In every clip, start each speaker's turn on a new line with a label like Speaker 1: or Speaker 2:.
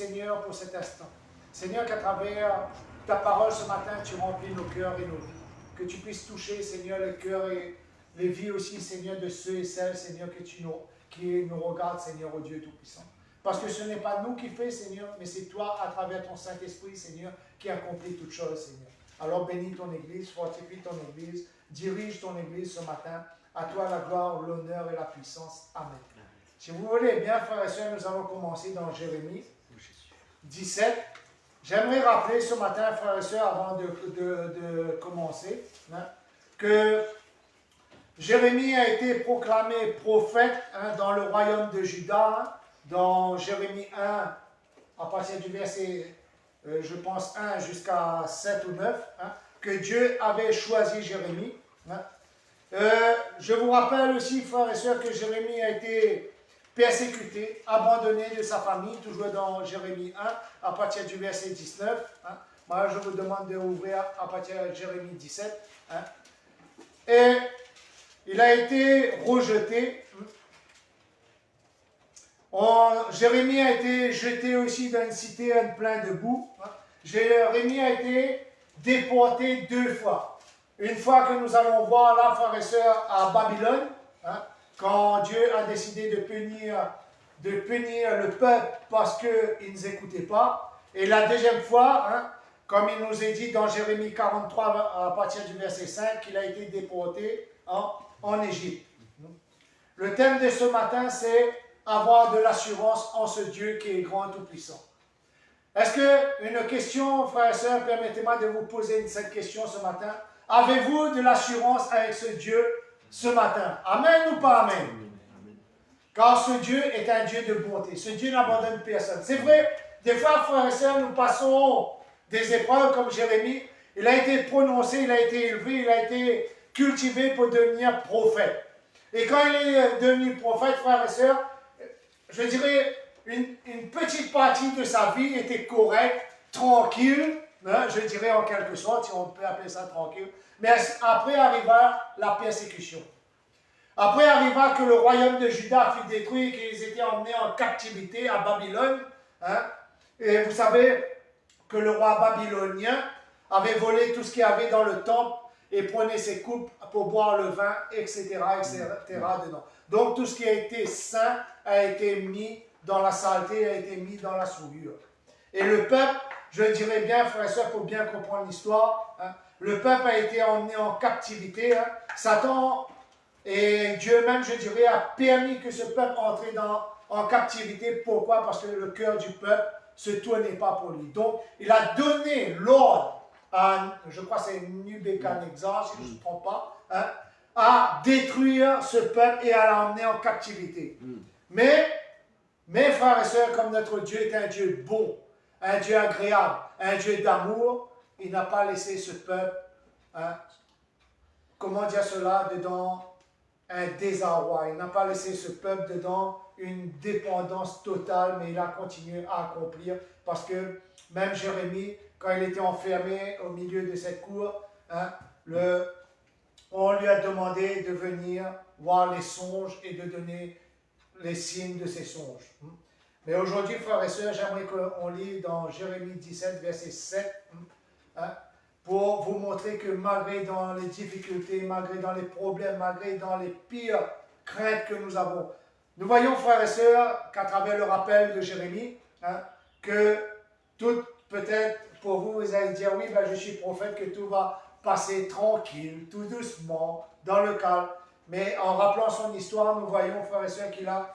Speaker 1: Seigneur, pour cet instant. Seigneur, qu'à travers ta parole ce matin, tu remplis nos cœurs et nos vies. Que tu puisses toucher, Seigneur, les cœurs et les vies aussi, Seigneur, de ceux et celles, Seigneur, qui nous regardent, Seigneur, au Dieu Tout-Puissant. Parce que ce n'est pas nous qui fait, Seigneur, mais c'est toi, à travers ton Saint-Esprit, Seigneur, qui accomplit toutes choses, Seigneur. Alors bénis ton Église, fortifie ton Église, dirige ton Église ce matin. À toi la gloire, l'honneur et la puissance. Amen. Si vous voulez bien, frères et sœurs, nous allons commencer dans Jérémie 17. J'aimerais rappeler ce matin, frères et sœurs, avant de commencer, que Jérémie a été proclamé prophète dans le royaume de Juda, dans Jérémie 1, à partir du verset, je pense, 1 jusqu'à 7 ou 9, que Dieu avait choisi Jérémie. Je vous rappelle aussi, frères et sœurs, que Jérémie a été persécuté, abandonné de sa famille, toujours dans Jérémie 1, à partir du verset 19. Moi, je vous demande d'ouvrir à partir de Jérémie 17. Et il a été rejeté. Jérémie a été jeté aussi dans une cité pleine de boue. Jérémie a été déporté 2 fois. Une fois que nous allons voir là, frères et sœurs, à Babylone, quand Dieu a décidé de punir le peuple parce qu'ils ne écoutaient pas. Et la deuxième fois, comme il nous est dit dans Jérémie 43, à partir du verset 5, qu'il a été déporté en Égypte. Le thème de ce matin, c'est avoir de l'assurance en ce Dieu qui est grand et tout-puissant. Est-ce que, une question, frères et sœurs, permettez-moi de vous poser cette question ce matin. Avez-vous de l'assurance avec ce Dieu ce matin? Amen ou pas amen? Car ce Dieu est un Dieu de bonté. Ce Dieu n'abandonne personne. C'est vrai, des fois, frères et sœurs, nous passons des épreuves comme Jérémie. Il a été prononcé, il a été élevé, il a été cultivé pour devenir prophète. Et quand il est devenu prophète, frères et sœurs, je dirais, une petite partie de sa vie était correcte, tranquille, je dirais en quelque sorte, si on peut appeler ça tranquille. Mais après arriva la persécution. Après arriva que le royaume de Juda fut détruit et qu'ils étaient emmenés en captivité à Babylone. Et vous savez que le roi babylonien avait volé tout ce qu'il y avait dans le temple et prenait ses coupes pour boire le vin, etc., dedans. Donc tout ce qui a été saint a été mis dans la saleté, a été mis dans la souillure. Et le peuple, je dirais bien, frères et sœurs, pour bien comprendre l'histoire, le peuple a été emmené en captivité. Satan et Dieu même, je dirais, a permis que ce peuple entre en captivité. Pourquoi? Parce que le cœur du peuple ne se tournait pas pour lui. Donc, il a donné l'ordre à, je crois que c'est Nebuchadnezzar, si je ne me trompe pas, à détruire ce peuple et à l'emmener en captivité. Mais, mes frères et sœurs, comme notre Dieu est un Dieu bon, un Dieu agréable, un Dieu d'amour, il n'a pas laissé ce peuple, comment dire cela, dedans un désarroi. Il n'a pas laissé ce peuple dedans une dépendance totale, mais il a continué à accomplir, parce que même Jérémie, quand il était enfermé au milieu de cette cour, on lui a demandé de venir voir les songes et de donner les signes de ces songes. Mais aujourd'hui, frères et sœurs, j'aimerais qu'on lit dans Jérémie 17, verset 7, pour vous montrer que malgré dans les difficultés, malgré dans les problèmes, malgré dans les pires craintes que nous avons, nous voyons, frères et sœurs, qu'à travers le rappel de Jérémie, que tout, peut-être pour vous, vous allez dire, oui, ben, je suis prophète, que tout va passer tranquille, tout doucement, dans le calme. Mais en rappelant son histoire, nous voyons, frères et sœurs, qu'il a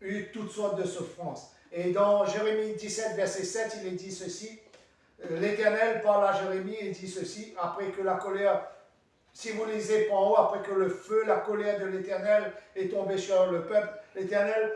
Speaker 1: eu toutes sortes de souffrances. Et dans Jérémie 17, verset 7, il est dit ceci. L'Éternel parle à Jérémie et dit ceci, après que la colère, si vous lisez par en haut, après que le feu, la colère de l'Éternel est tombée sur le peuple, l'Éternel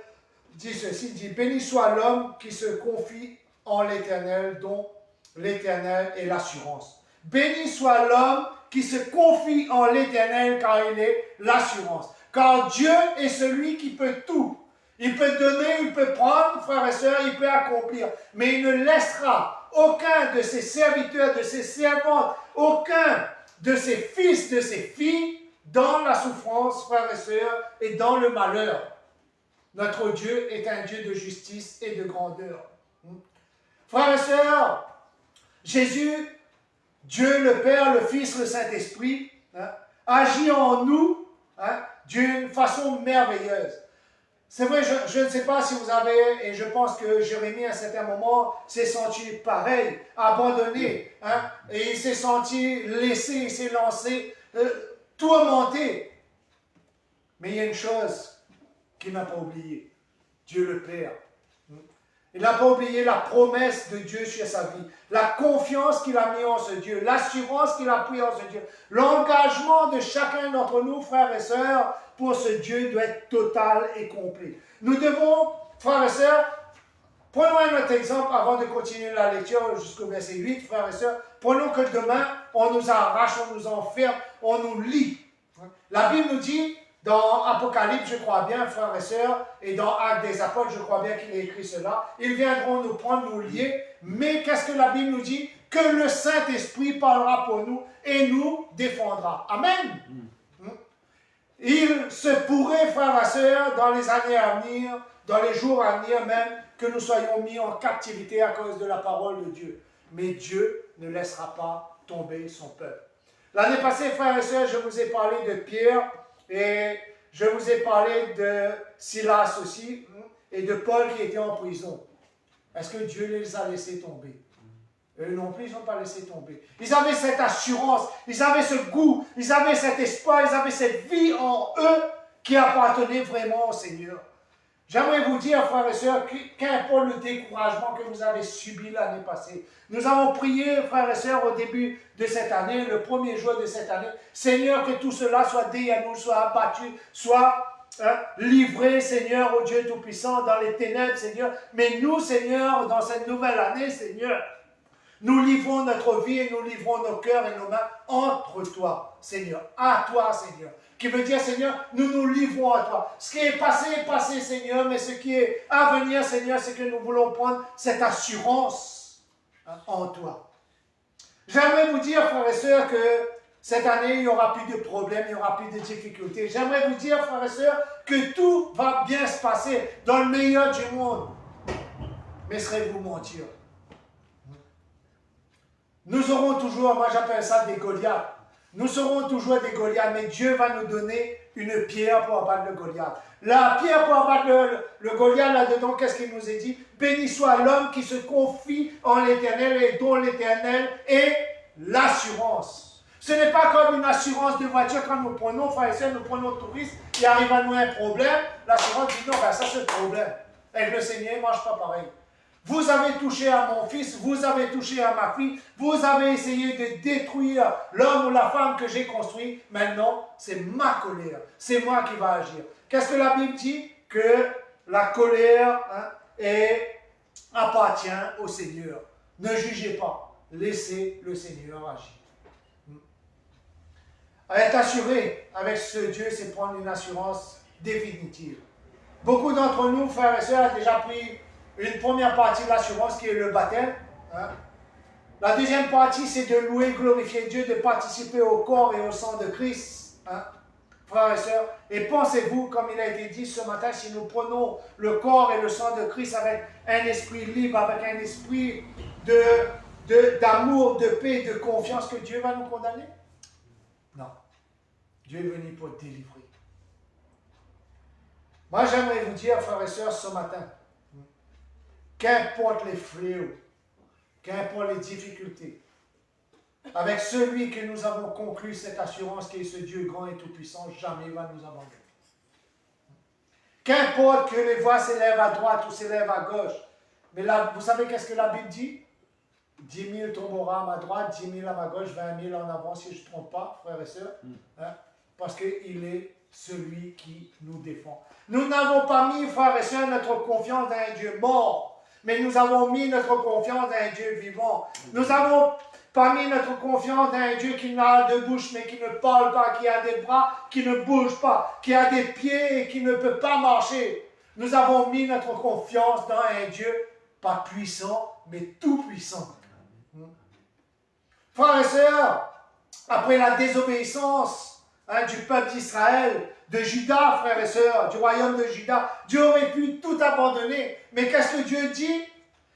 Speaker 1: dit ceci, dit, béni soit l'homme qui se confie en l'Éternel, dont l'Éternel est l'assurance. Béni soit l'homme qui se confie en l'Éternel, car il est l'assurance. Car Dieu est celui qui peut tout. Il peut donner, il peut prendre, frères et sœurs, il peut accomplir. Mais il ne laissera aucun de ses serviteurs, de ses servantes, aucun de ses fils, de ses filles, dans la souffrance, frères et sœurs, et dans le malheur. Notre Dieu est un Dieu de justice et de grandeur. Frères et sœurs, Jésus, Dieu le Père, le Fils, le Saint-Esprit, agit en nous d'une façon merveilleuse. C'est vrai, je ne sais pas si vous avez, et je pense que Jérémie, à un certain moment, s'est senti pareil, abandonné, et il s'est senti laissé, il s'est lancé, tourmenté. Mais il y a une chose qu'il n'a pas oubliée, Dieu le Père. Il n'a pas oublié la promesse de Dieu sur sa vie, la confiance qu'il a mis en ce Dieu, l'assurance qu'il a pris en ce Dieu, l'engagement de chacun d'entre nous, frères et sœurs, pour ce Dieu doit être total et complet. Nous devons, frères et sœurs, prenons un autre exemple avant de continuer la lecture jusqu'au verset 8, frères et sœurs. Prenons que demain, on nous arrache, on nous enferme, on nous lie. La Bible nous dit, dans Apocalypse, je crois bien, frères et sœurs, et dans Actes des Apôtres, je crois bien qu'il est écrit cela, ils viendront nous prendre, nous lier, mais qu'est-ce que la Bible nous dit? Que le Saint-Esprit parlera pour nous et nous défendra. Amen. Il se pourrait, frères et sœurs, dans les années à venir, dans les jours à venir même, que nous soyons mis en captivité à cause de la parole de Dieu. Mais Dieu ne laissera pas tomber son peuple. L'année passée, frères et sœurs, je vous ai parlé de Pierre et je vous ai parlé de Silas aussi et de Paul qui était en prison. Est-ce que Dieu les a laissés tomber? Eux non plus, ils n'ont pas laissé tomber. Ils avaient cette assurance, ils avaient ce goût, ils avaient cet espoir, ils avaient cette vie en eux qui appartenait vraiment au Seigneur. J'aimerais vous dire, frères et sœurs, qu'importe le découragement que vous avez subi l'année passée, nous avons prié, frères et sœurs, au début de cette année, le premier jour de cette année, Seigneur, que tout cela soit derrière nous, soit abattu, soit livré, Seigneur, au Dieu Tout-Puissant, dans les ténèbres, Seigneur. Mais nous, Seigneur, dans cette nouvelle année, Seigneur, nous livrons notre vie et nous livrons nos cœurs et nos mains entre toi, Seigneur, à toi, Seigneur. Qui veut dire, Seigneur, nous nous livrons à toi. Ce qui est passé, Seigneur, mais ce qui est à venir, Seigneur, c'est que nous voulons prendre cette assurance en toi. J'aimerais vous dire, frères et sœurs, que cette année, il n'y aura plus de problèmes, il n'y aura plus de difficultés. J'aimerais vous dire, frères et sœurs, que tout va bien se passer dans le meilleur du monde. Mais serez-vous mentir? Nous aurons toujours, moi j'appelle ça des Goliaths. Nous serons toujours des Goliaths, mais Dieu va nous donner une pierre pour abattre le Goliath. La pierre pour abattre le Goliath, là-dedans, qu'est-ce qu'il nous est dit? Béni soit l'homme qui se confie en l'Éternel et dont l'Éternel est l'assurance. Ce n'est pas comme une assurance de voiture quand nous prenons, frères et sœurs, nous prenons touristes, il arrive à nous un problème, l'assurance dit non, ben ça c'est le problème. Avec le Seigneur, il ne marche pas pareil. Vous avez touché à mon fils, vous avez touché à ma fille, vous avez essayé de détruire l'homme ou la femme que j'ai construit. Maintenant, c'est ma colère, c'est moi qui vais agir. Qu'est-ce que la Bible dit? Que la colère appartient au Seigneur. Ne jugez pas, laissez le Seigneur agir. Être assuré avec ce Dieu, c'est prendre une assurance définitive. Beaucoup d'entre nous, frères et sœurs, ont déjà pris une première partie de l'assurance qui est le baptême. La deuxième partie, c'est de louer, glorifier Dieu, de participer au corps et au sang de Christ. Frères et sœurs, et pensez-vous, comme il a été dit ce matin, si nous prenons le corps et le sang de Christ avec un esprit libre, avec un esprit d'amour, de paix, de confiance, que Dieu va nous condamner? Non. Dieu est venu pour délivrer. Moi, j'aimerais vous dire, frères et sœurs, ce matin, qu'importe les fléaux, qu'importe les difficultés, avec celui que nous avons conclu cette assurance qui est ce Dieu grand et tout-puissant, jamais il va nous abandonner. Qu'importe que les voix s'élèvent à droite ou s'élèvent à gauche, mais là, vous savez qu'est-ce que la Bible dit? 10 000 tomberont à ma droite, 10 000 à ma gauche, 20 000 en avant, si je ne me trompe pas, frères et sœurs, parce qu'il est celui qui nous défend. Nous n'avons pas mis, frères et sœurs, notre confiance dans un Dieu mort, mais nous avons mis notre confiance dans un Dieu vivant. Nous n'avons pas mis notre confiance dans un Dieu qui n'a de bouche, mais qui ne parle pas, qui a des bras, qui ne bouge pas, qui a des pieds et qui ne peut pas marcher. Nous avons mis notre confiance dans un Dieu pas puissant, mais tout puissant. Frères et sœurs, après la désobéissance du peuple d'Israël, de Juda, frères et sœurs, du royaume de Juda, Dieu aurait pu tout abandonner. Mais qu'est-ce que Dieu dit?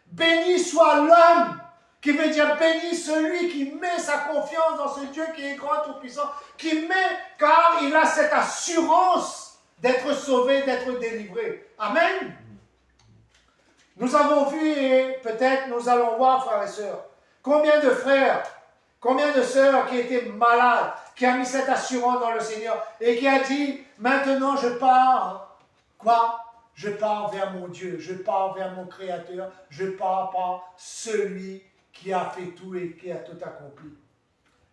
Speaker 1: Béni soit l'homme, qui veut dire béni celui qui met sa confiance dans ce Dieu qui est grand, tout-puissant, qui met, car il a cette assurance d'être sauvé, d'être délivré. Amen. Nous avons vu et peut-être nous allons voir, frères et sœurs, combien de frères, combien de sœurs qui étaient malades, qui a mis cette assurance dans le Seigneur et qui a dit, maintenant je pars, quoi? Je pars vers mon Dieu, je pars vers mon Créateur, je pars par celui qui a fait tout et qui a tout accompli.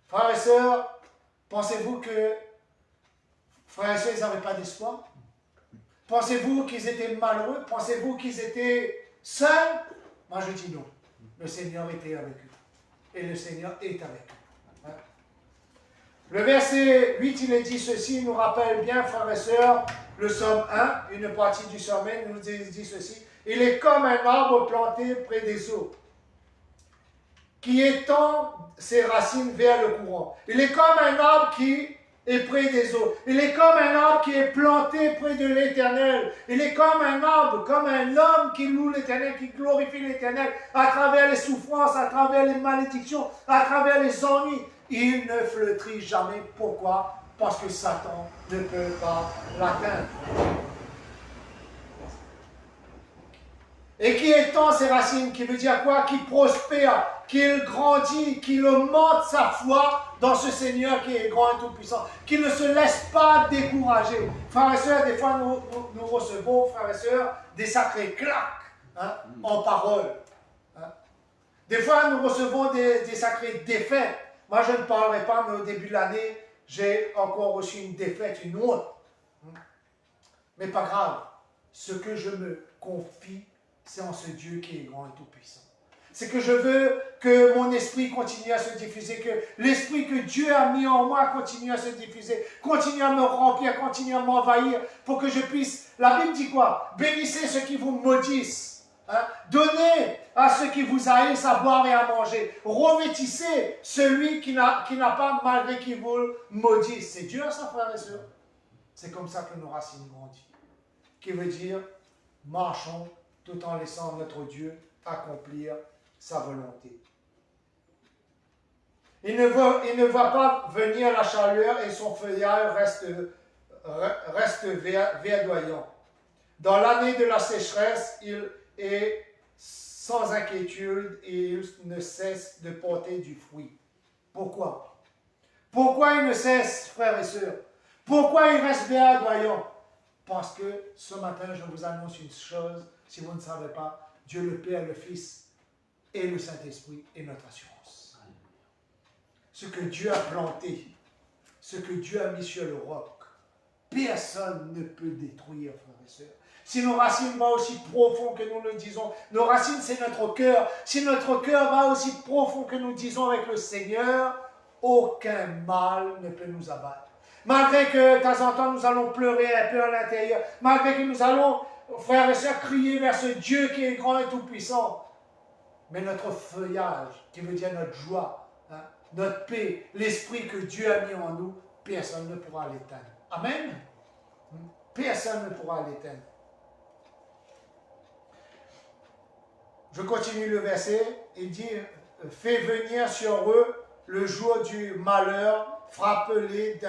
Speaker 1: Frères et sœurs, pensez-vous que frères et sœurs, ils n'avaient pas d'espoir? Pensez-vous qu'ils étaient malheureux? Pensez-vous qu'ils étaient seuls? Moi je dis non. Le Seigneur était avec eux. Et le Seigneur est avec eux. Hein? Le verset 8, il est dit ceci, il nous rappelle bien, frères et sœurs, le psaume 1, une partie du psaume 1, nous dit ceci. Il est comme un arbre planté près des eaux, qui étend ses racines vers le courant. Il est comme un arbre qui est près des eaux. Il est comme un arbre qui est planté près de l'Éternel. Il est comme un arbre, comme un homme qui loue l'Éternel, qui glorifie l'Éternel à travers les souffrances, à travers les malédictions, à travers les ennuis. Il ne flétrit jamais. Pourquoi? Parce que Satan ne peut pas l'atteindre. Et qui étend ses racines, qui veut dire quoi? Qui prospère, qu'il grandit, qu'il augmente sa foi dans ce Seigneur qui est grand et tout-puissant, qu'il ne se laisse pas décourager. Frères et sœurs, des fois nous recevons, frères et sœurs, des sacrés claques hein, en parole. Hein. Des fois nous recevons des sacrées défaites. Moi je ne parlerai pas, mais au début de l'année, j'ai encore reçu une défaite, une honte. Mais pas grave, ce que je me confie, c'est en ce Dieu qui est grand et tout-puissant. C'est que je veux que mon esprit continue à se diffuser, que l'esprit que Dieu a mis en moi continue à se diffuser, continue à me remplir, continue à m'envahir, pour que je puisse... La Bible dit quoi? Bénissez ceux qui vous maudissent. Hein? Donnez à ceux qui vous haïssent à boire et à manger. Revêtissez celui qui n'a pas, malgré qu'il vous maudisse. C'est Dieu, ça, frères et sœurs. C'est comme ça que nos racines grandissent. Qui veut dire, marchons tout en laissant notre Dieu accomplir sa volonté. Il ne va pas venir la chaleur et son feuillage reste verdoyant. Dans l'année de la sécheresse, il est sans inquiétude et il ne cesse de porter du fruit. Pourquoi? Pourquoi il ne cesse, frères et sœurs? Pourquoi il reste verdoyant? Parce que ce matin, je vous annonce une chose, si vous ne savez pas, Dieu le Père, le Fils et le Saint-Esprit est notre assurance. Ce que Dieu a planté, ce que Dieu a mis sur le roc, personne ne peut détruire, frères et sœurs. Si nos racines vont aussi profond que nous le disons, nos racines c'est notre cœur, si notre cœur va aussi profond que nous disons avec le Seigneur, aucun mal ne peut nous abattre. Malgré que de temps en temps nous allons pleurer un peu à l'intérieur, malgré que nous allons, frères et sœurs, crier vers ce Dieu qui est grand et tout-puissant, mais notre feuillage, qui veut dire notre joie, hein, notre paix, l'esprit que Dieu a mis en nous, personne ne pourra l'éteindre. Amen. Personne ne pourra l'éteindre. Je continue le verset, il dit, fais venir sur eux le jour du malheur, frappez-les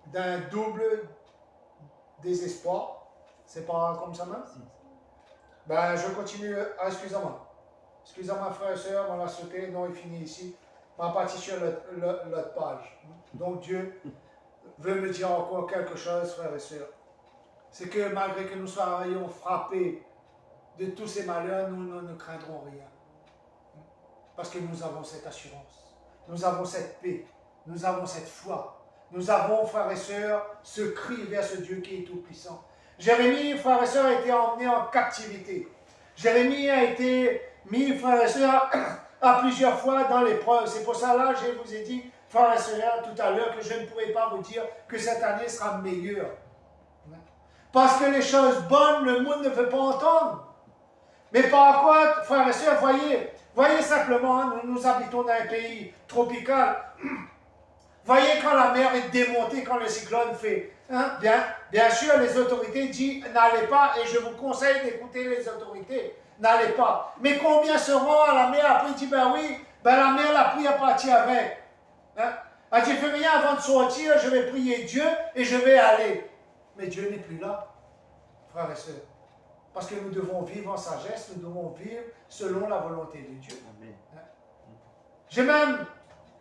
Speaker 1: d'un double désespoir. C'est pas comme ça même? Ben, je continue. Ah, excusez-moi. Excusez-moi, frère et sœur, on l'a sauté. Non, il finit ici. On va partir sur l'autre page. Donc, Dieu veut me dire encore quelque chose, frère et sœur. C'est que malgré que nous soyons frappés de tous ces malheurs, nous ne craindrons rien. Parce que nous avons cette assurance. Nous avons cette paix. Nous avons cette foi. Nous avons, frères et sœurs, ce cri vers ce Dieu qui est tout-puissant. Jérémie, frères et sœurs, a été emmené en captivité. Jérémie a été mis, frères et sœurs, à plusieurs fois dans l'épreuve. C'est pour ça là, je vous ai dit, frères et sœurs, tout à l'heure, que je ne pourrais pas vous dire que cette année sera meilleure. Parce que les choses bonnes, le monde ne veut pas entendre. Mais par quoi, frères et sœurs, voyez simplement, nous habitons dans un pays tropical. Voyez quand la mer est démontée, quand le cyclone fait Hein? Bien sûr, les autorités disent n'allez pas et je vous conseille d'écouter les autorités. N'allez pas. Mais combien seront à la mer? Après, il dit ben oui, ben la mer l'a pris à partir avec. Hein? Elle dit fais rien avant de sortir, je vais prier Dieu et je vais aller. Mais Dieu n'est plus là, frères et sœurs. Parce que nous devons vivre en sagesse, nous devons vivre selon la volonté de Dieu. Amen. Hein? J'ai même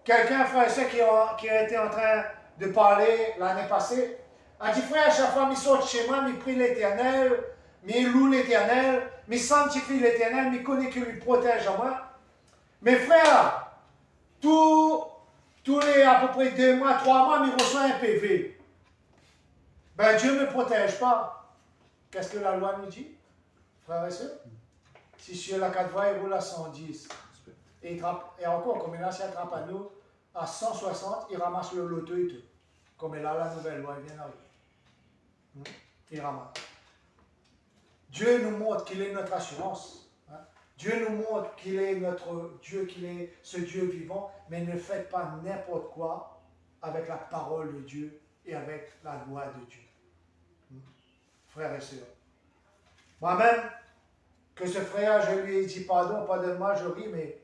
Speaker 1: quelqu'un, frère et sœur, qui a été en train de parler l'année passée. Elle dit, frère, chaque fois qu'il sort de chez moi, il prie l'Éternel, il loue l'Éternel, il sanctifie l'Éternel, il connaît qu'il lui protège en moi. Mais frère, tous les à peu près 2 mois, 3 mois, il reçoit un PV. Ben Dieu ne me protège pas. Qu'est-ce que la loi nous dit, frère et sœur? Si sur la 4 voies, il roule à 110. Et encore, comme il a si attrape à nous, à 160, il ramasse le loto et tout. Comme il a la nouvelle loi, il vient d'arriver. Il ramasse. Dieu nous montre qu'il est notre assurance. Hein? Dieu nous montre qu'il est notre Dieu, qu'il est ce Dieu vivant, mais ne faites pas n'importe quoi avec la parole de Dieu et avec la loi de Dieu. Frères et sœurs. Moi-même, que ce frère, je lui ai dit pardon, pardonne-moi, je ris, mais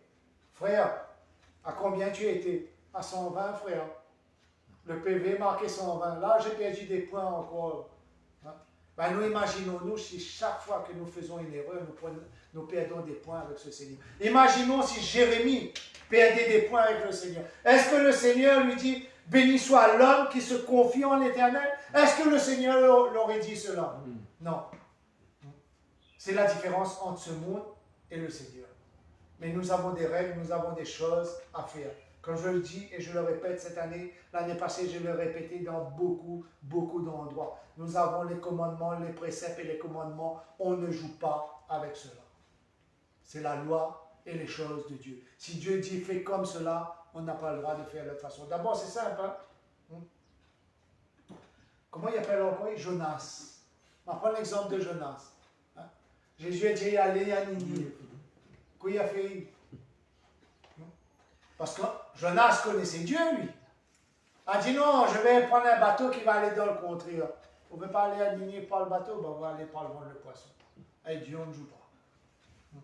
Speaker 1: frère, à combien tu étais? À 120, frère. Le PV marqué 120. Là, j'ai perdu des points encore. Hein? Ben, nous imaginons-nous si chaque fois que nous faisons une erreur, nous perdons des points avec ce Seigneur. Imaginons si Jérémie perdait des points avec le Seigneur. Est-ce que le Seigneur lui dit, béni soit l'homme qui se confie en l'Éternel? Est-ce que le Seigneur l'aurait dit cela? Non. C'est la différence entre ce monde et le Seigneur. Mais nous avons des règles, nous avons des choses à faire. Comme je le dis et je le répète cette année, l'année passée, je l'ai répété dans beaucoup d'endroits. Nous avons les commandements, les préceptes et les commandements. On ne joue pas avec cela. C'est la loi et les choses de Dieu. Si Dieu dit fais comme cela, on n'a pas le droit de faire de l'autre façon. D'abord, c'est simple. Hein? Comment il appelle encore Jonas. On va prendre l'exemple de Jonas. Hein? Jésus a dit allez à Ninive. Qu'est-ce qu'il a fait? Parce que Jonas connaissait Dieu, lui. Il a dit non, je vais prendre un bateau qui va aller dans le contrée. On ne peut pas aller à Ninive par le bateau, ben on va aller par le vent le poisson. Avec Dieu, on ne joue pas.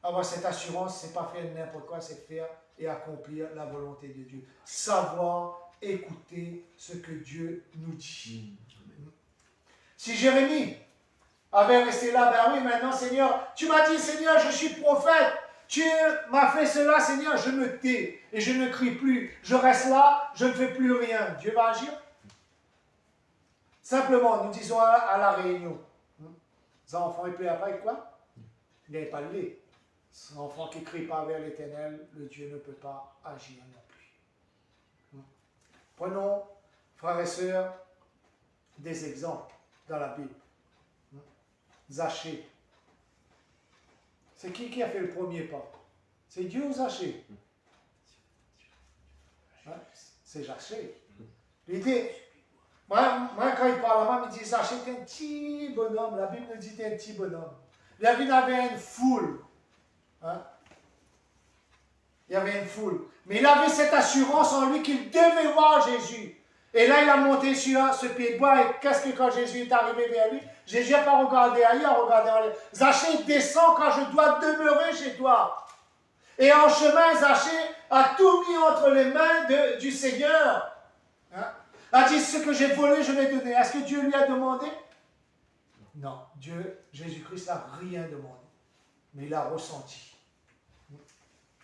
Speaker 1: Avoir cette assurance, c'est pas faire n'importe quoi, c'est faire et accomplir la volonté de Dieu. Savoir écouter ce que Dieu nous dit. Si Jérémie avait resté là, ben oui, maintenant Seigneur, tu m'as dit Seigneur, je suis prophète, tu m'as fait cela Seigneur, je me tais et je ne crie plus, je reste là, je ne fais plus rien. Dieu va agir? Simplement, nous disons à la réunion, les enfants, et puis après quoi? Il n'y avait pas le lait. Un enfant qui ne crie pas vers l'Éternel, le Dieu ne peut pas agir non plus. Prenons, frères et sœurs, des exemples dans la Bible. Zachée. C'est qui a fait le premier pas? C'est Dieu ou Zachée? Hein? C'est Zachée. L'idée, moi, quand il parle à moi, il dit Zachée était un petit bonhomme. La Bible nous dit qu'il était un petit bonhomme. Il y avait une foule. Hein? Il y avait une foule. Mais il avait cette assurance en lui qu'il devait voir Jésus. Et là, il a monté sur ce pied de bois. Et qu'est-ce que quand Jésus est arrivé vers lui, Jésus n'a pas regardé ailleurs, regardé en l'air. Zachée descend quand je dois demeurer chez toi. Et en chemin, Zachée a tout mis entre les mains du Seigneur. Hein? A dit, ce que j'ai volé, je vais donner. Est-ce que Dieu lui a demandé? Non, Jésus-Christ n'a rien demandé. Mais il a ressenti.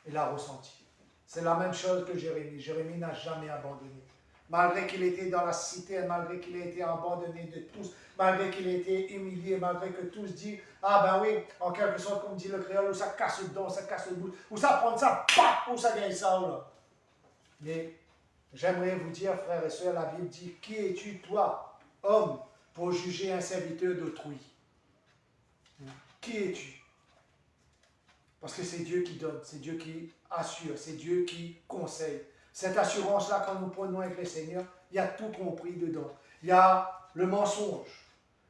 Speaker 1: Il a ressenti. C'est la même chose que Jérémie. Jérémie n'a jamais abandonné. Malgré qu'il était dans la cité, malgré qu'il ait été abandonné de tous, malgré qu'il ait été humilié, malgré que tous disent, ah ben oui, en quelque sorte, comme dit le créole, où ça casse le don, ça casse le bout, où ça prend ça, paf, où ça gagne ça, ou là. Mais j'aimerais vous dire, frères et sœurs, la Bible dit, qui es-tu, toi, homme, pour juger un serviteur d'autrui? Qui es-tu? Parce que c'est Dieu qui donne, c'est Dieu qui assure, c'est Dieu qui conseille. Cette assurance-là, quand nous prenons avec le Seigneur, il y a tout compris dedans. Il y a le mensonge,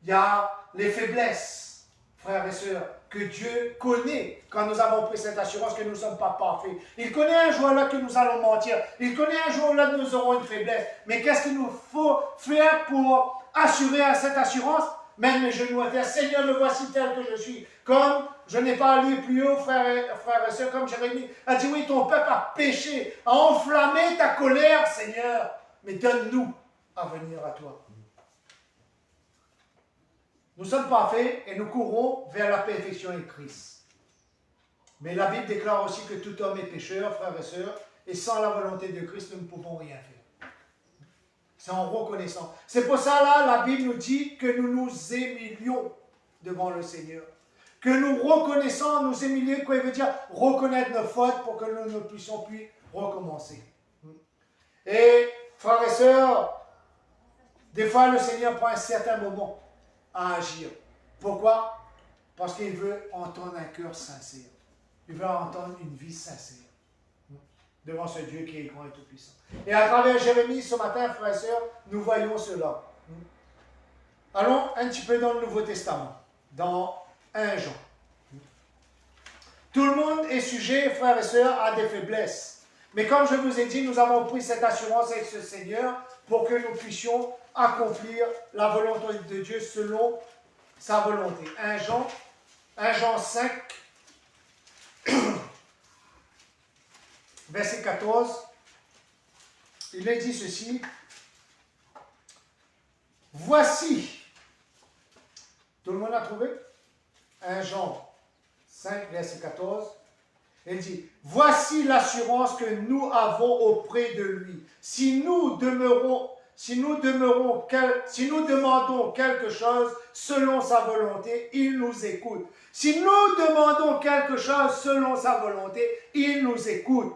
Speaker 1: il y a les faiblesses, frères et sœurs, que Dieu connaît quand nous avons pris cette assurance que nous ne sommes pas parfaits. Il connaît un jour là que nous allons mentir. Il connaît un jour là que nous aurons une faiblesse. Mais qu'est-ce qu'il nous faut faire pour assurer à cette assurance? Même mes genoux à terre, Seigneur, me voici tel que je suis. Comme je n'ai pas allé plus haut, frères et sœurs, comme Jérémie a dit, oui, ton peuple a péché, a enflammé ta colère, Seigneur. Mais donne-nous à venir à toi. Nous sommes parfaits et nous courons vers la perfection en Christ. Mais la Bible déclare aussi que tout homme est pécheur, frères et sœurs, et sans la volonté de Christ, nous ne pouvons rien faire. C'est en reconnaissant. C'est pour ça, là, la Bible nous dit que nous nous humilions devant le Seigneur. Que nous reconnaissons, nous humilions, quoi il veut dire reconnaître nos fautes pour que nous ne puissions plus recommencer. Et, frères et sœurs, des fois, le Seigneur prend un certain moment à agir. Pourquoi? Parce qu'il veut entendre un cœur sincère. Il veut entendre une vie sincère devant ce Dieu qui est grand et tout-puissant. Et à travers Jérémie, ce matin, frères et sœurs, nous voyons cela. Allons un petit peu dans le Nouveau Testament, dans 1 Jean. Tout le monde est sujet, frères et sœurs, à des faiblesses. Mais comme je vous ai dit, nous avons pris cette assurance avec ce Seigneur pour que nous puissions accomplir la volonté de Dieu selon sa volonté. 1 Jean 5, verset 14, il est dit ceci. Voici, tout le monde a trouvé? 1 Jean 5, verset 14, il dit, voici l'assurance que nous avons auprès de lui. Si nous demandons quelque chose selon sa volonté, il nous écoute. Si nous demandons quelque chose selon sa volonté, il nous écoute.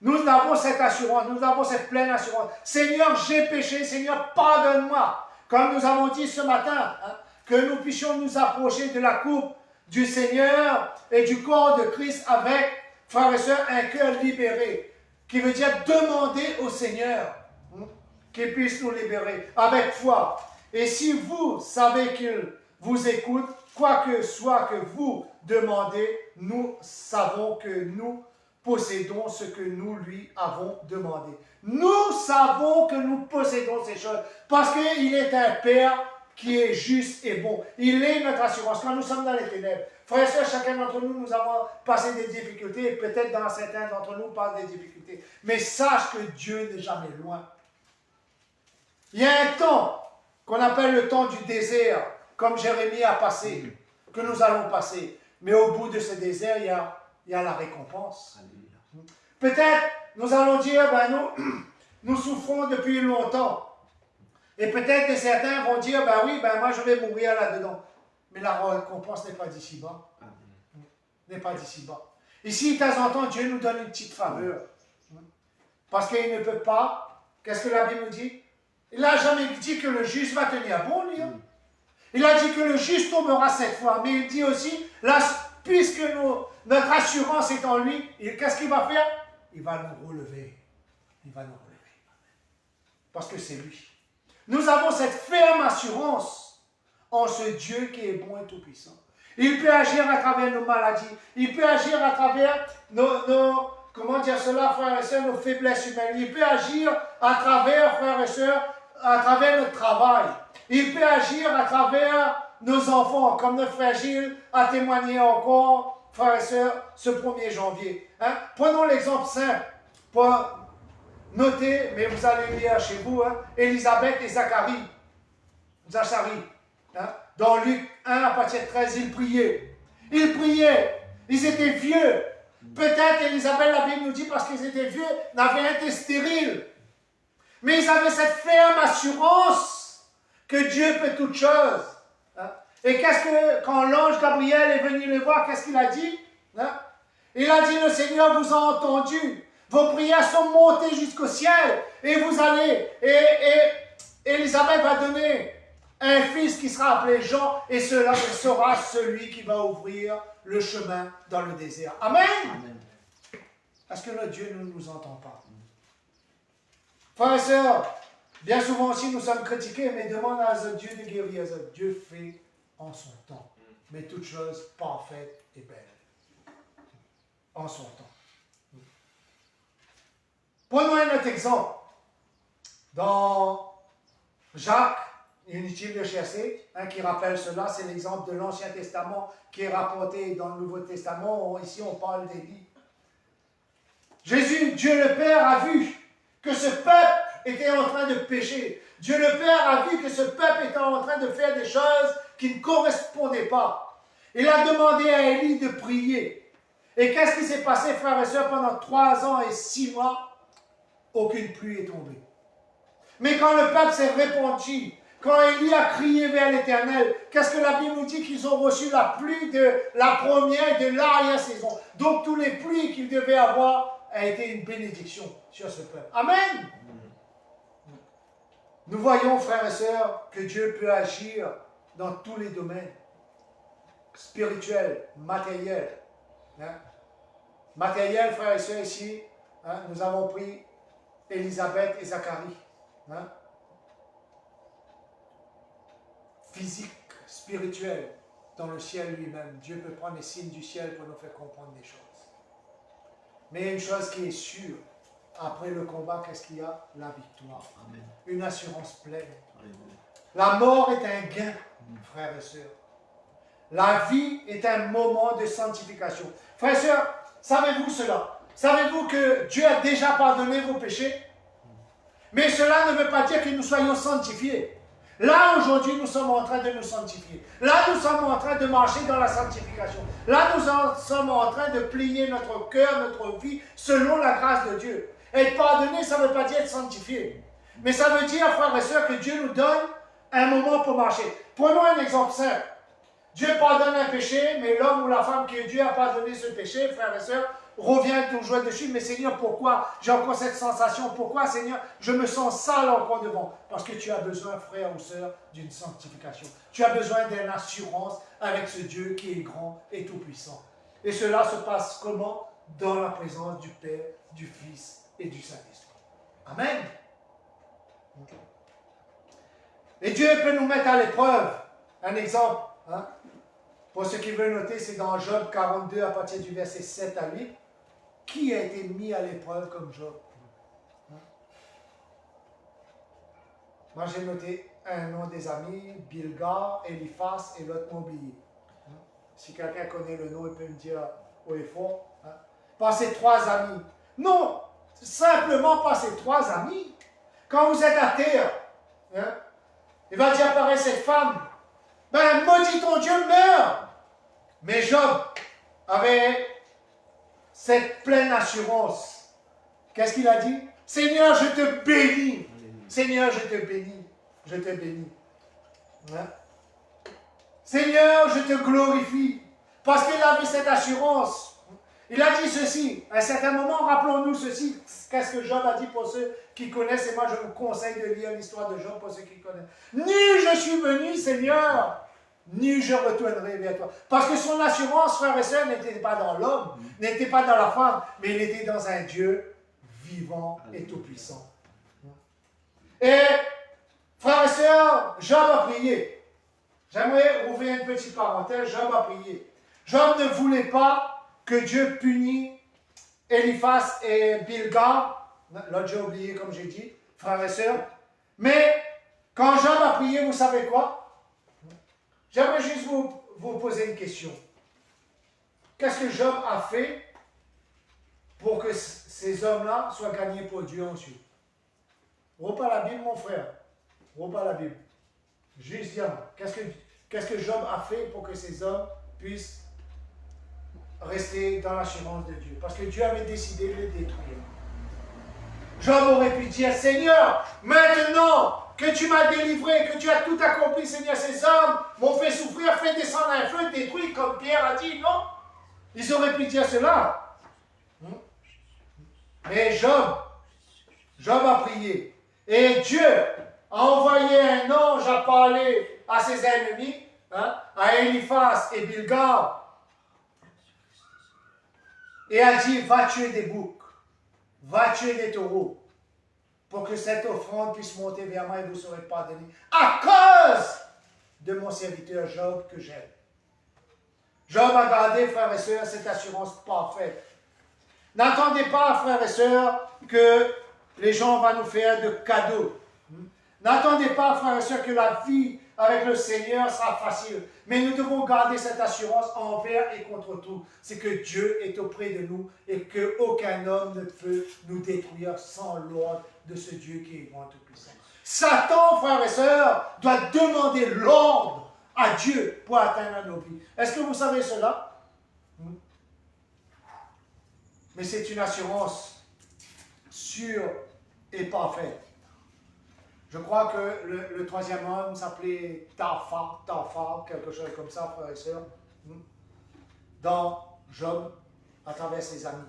Speaker 1: Nous avons cette assurance, nous avons cette pleine assurance. Seigneur, j'ai péché, Seigneur, pardonne-moi. Comme nous avons dit ce matin, que nous puissions nous approcher de la coupe du Seigneur et du corps de Christ avec, frères et sœurs, un cœur libéré. Qui veut dire demander au Seigneur qu'il puisse nous libérer avec foi. Et si vous savez qu'il vous écoute, quoi que soit que vous demandez, nous savons que nous possédons ce que nous lui avons demandé. Nous savons que nous possédons ces choses parce qu'il est un Père qui est juste et bon. Il est notre assurance. Quand nous sommes dans les ténèbres, frères et sœurs, chacun d'entre nous, nous avons passé des difficultés et peut-être dans certains d'entre nous, pas des difficultés. Mais sache que Dieu n'est jamais loin. Il y a un temps qu'on appelle le temps du désert, comme Jérémie a passé, que nous allons passer. Mais au bout de ce désert, il y a la récompense. Peut-être nous allons dire, nous souffrons depuis longtemps. Et peut-être que certains vont dire, moi je vais mourir là-dedans. Mais la récompense n'est pas d'ici-bas. N'est pas d'ici-bas. Ici, de temps en temps, Dieu nous donne une petite faveur. Parce qu'il ne peut pas. Qu'est-ce que la Bible nous dit? Il n'a jamais dit que le juste va tenir bon, lui. Il a dit que le juste tombera 7 fois. Mais il dit aussi, puisque notre assurance est en lui, qu'est-ce qu'il va faire? Il va nous relever. Il va nous relever. Parce que c'est lui. Nous avons cette ferme assurance en ce Dieu qui est bon et tout-puissant. Il peut agir à travers nos maladies. Il peut agir à travers comment dire cela, frères et sœurs, nos faiblesses humaines. Il peut agir à travers, frères et sœurs, à travers notre travail. Il peut agir à travers nos enfants, comme notre frère Gilles a témoigné encore, frères et sœurs, ce 1er janvier. Prenons l'exemple simple pour noter, mais vous allez lire chez vous, Élisabeth et Zacharie. Dans Luc 1, à partir de 13, ils priaient. Ils étaient vieux. Peut-être Élisabeth, la Bible nous dit, parce qu'ils étaient vieux, n'avaient été stériles. Mais ils avaient cette ferme assurance que Dieu peut toutes choses. Et quand l'ange Gabriel est venu les voir, qu'est-ce qu'il a dit? Il a dit, le Seigneur vous a entendu. Vos prières sont montées jusqu'au ciel. Et vous allez, et Élisabeth va donner un fils qui sera appelé Jean, et cela sera celui qui va ouvrir le chemin dans le désert. Amen. Amen. Est-ce que notre Dieu ne nous entend pas? Frères et sœurs, bien souvent aussi nous sommes critiqués, mais demande à ce Dieu de guérir. Dieu fait en son temps. mais toute chose parfaite et belle en son temps. Prenons un autre exemple. Dans Jacques, inutile de chercher, qui rappelle cela, c'est l'exemple de l'Ancien Testament qui est rapporté dans le Nouveau Testament. Ici, on parle d'Élie. Jésus, Dieu le Père, a vu que ce peuple était en train de pécher. Dieu le Père a vu que ce peuple était en train de faire des choses qui ne correspondaient pas. Il a demandé à Élie de prier. Et qu'est-ce qui s'est passé, frères et sœurs, pendant 3 ans et 6 mois? Aucune pluie est tombée. Mais quand le peuple s'est répandu, quand Élie a crié vers l'Éternel, qu'est-ce que la Bible nous dit? Qu'ils ont reçu la pluie de la première et de l'arrière-saison. Donc, tous les pluies qu'ils devaient avoir a été une bénédiction sur ce peuple. Amen. Nous voyons, frères et sœurs, que Dieu peut agir dans tous les domaines. Spirituel, matériel. Matériel, frères et sœurs, ici, nous avons pris Élisabeth et Zacharie. Physique, spirituel, dans le ciel lui-même. Dieu peut prendre les signes du ciel pour nous faire comprendre des choses. Mais une chose qui est sûre, après le combat, qu'est-ce qu'il y a? La victoire. Amen. Une assurance pleine. Amen. La mort est un gain, frères et sœurs. La vie est un moment de sanctification. Frères et sœurs, savez-vous cela? Savez-vous que Dieu a déjà pardonné vos péchés? Mais cela ne veut pas dire que nous soyons sanctifiés. Là, aujourd'hui, nous sommes en train de nous sanctifier. Là, nous sommes en train de marcher dans la sanctification. Là, nous sommes en train de plier notre cœur, notre vie, selon la grâce de Dieu. Être pardonné, ça ne veut pas dire être sanctifié. Mais ça veut dire, frères et sœurs, que Dieu nous donne un moment pour marcher. Prenons un exemple simple. Dieu pardonne un péché, mais l'homme ou la femme que Dieu a pardonné ce péché, frères et sœurs, revient toujours dessus. Mais Seigneur, pourquoi j'ai encore cette sensation? Pourquoi, Seigneur, je me sens sale encore devant? Parce que tu as besoin, frère ou sœur, d'une sanctification. Tu as besoin d'une assurance avec ce Dieu qui est grand et tout-puissant. Et cela se passe comment? Dans la présence du Père, du Fils et du Saint-Esprit. Amen. Et Dieu peut nous mettre à l'épreuve. Un exemple, pour ceux qui veulent noter, c'est dans Job 42 à partir du verset 7 à 8. Qui a été mis à l'épreuve comme Job? Moi, j'ai noté un nom des amis, Bilgar, Eliphaz et l'autre oublié. Si quelqu'un connaît le nom, il peut me dire haut et fort. Pas ces 3 amis. Non, simplement pas ces 3 amis. Quand vous êtes à terre, il va dire apparaître cette femme. Ben, maudit ton Dieu, meurt. Mais Job avait cette pleine assurance. Qu'est-ce qu'il a dit? Seigneur, je te bénis. Seigneur, je te bénis. Je te bénis. Seigneur, je te glorifie. Parce qu'il avait cette assurance. Il a dit ceci. À un certain moment, rappelons-nous ceci. Qu'est-ce que Job a dit pour ceux qui connaissent? Et moi, je vous conseille de lire l'histoire de Job pour ceux qui connaissent. Ni je suis venu, Seigneur, ni je retournerai vers toi. Parce que son assurance, frères et sœurs, n'était pas dans l'homme, n'était pas dans la femme, mais il était dans un Dieu vivant et tout-puissant. Et, frères et sœurs, Job a prié. J'aimerais ouvrir une petite parenthèse. Job a prié. Job ne voulait pas que Dieu punisse Eliphaz et Bilgar. L'autre, j'ai oublié, comme j'ai dit, frères et sœurs. Mais, quand Job a prié, vous savez quoi? J'aimerais juste vous poser une question. Qu'est-ce que Job a fait pour que ces hommes-là soient gagnés pour Dieu ensuite? Repas la Bible, mon frère. Repas la Bible. Juste dire, qu'est-ce que Job a fait pour que ces hommes puissent rester dans l'assurance de Dieu? Parce que Dieu avait décidé de les détruire. Job aurait pu dire, Seigneur, maintenant que tu m'as délivré, que tu as tout accompli, Seigneur, ces hommes m'ont fait souffrir, fait descendre un feu, détruit, comme Pierre a dit, non? Ils auraient pu dire cela. Mais Job a prié. Et Dieu a envoyé un ange à parler à ses ennemis, à Eliphaz et Bilgar, et a dit, va tuer des boucs, va tuer des taureaux, pour que cette offrande puisse monter vers moi et vous serez pardonnés, à cause de mon serviteur Job que j'aime. Job a gardé, frères et sœurs, cette assurance parfaite. N'attendez pas, frères et sœurs, que les gens vont nous faire de cadeaux. N'attendez pas, frères et sœurs, que la vie avec le Seigneur sera facile. Mais nous devons garder cette assurance envers et contre tout. C'est que Dieu est auprès de nous et qu'aucun homme ne peut nous détruire sans l'ordre de ce Dieu qui est grand tout-puissant. Satan, frères et sœurs, doit demander l'ordre à Dieu pour atteindre nos vies. Est-ce que vous savez cela? Mais c'est une assurance sûre et parfaite. Je crois que le troisième homme s'appelait Tafa, quelque chose comme ça, frères et sœurs, dans Job, à travers ses amis.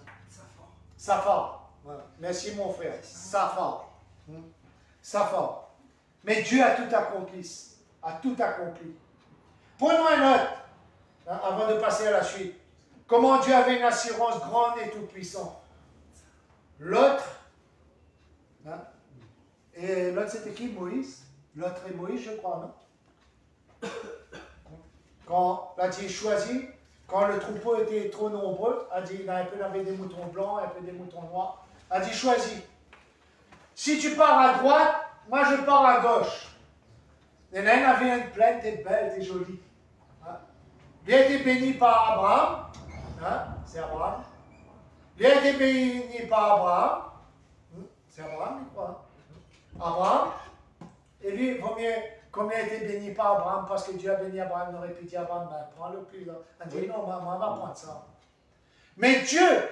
Speaker 1: Saphar. Voilà. Merci mon frère. Saphar. Saphar. Mais Dieu a tout accompli. A tout accompli. Prenons un note, avant de passer à la suite. Comment Dieu avait une assurance grande et tout-puissante. L'autre, et l'autre c'était qui? Moïse. L'autre est Moïse, je crois, non? Quand là, tu choisi, quand le troupeau était trop nombreux, a dit, il avait des moutons blancs, un peu des moutons noirs, a dit, choisis. Si tu pars à droite, moi je pars à gauche. Et là, il avait une plaine, t'es belle, t'es jolie. Il a été béni par Abraham. C'est Abraham. Il a été béni par Abraham. C'est Abraham, je crois. Abraham. Et lui, comme il a été béni par Abraham, parce que Dieu a béni Abraham, il aurait pu dire Abraham, ben, prends-le plus. Là. Il a dit non, on va prendre ça. Mais Dieu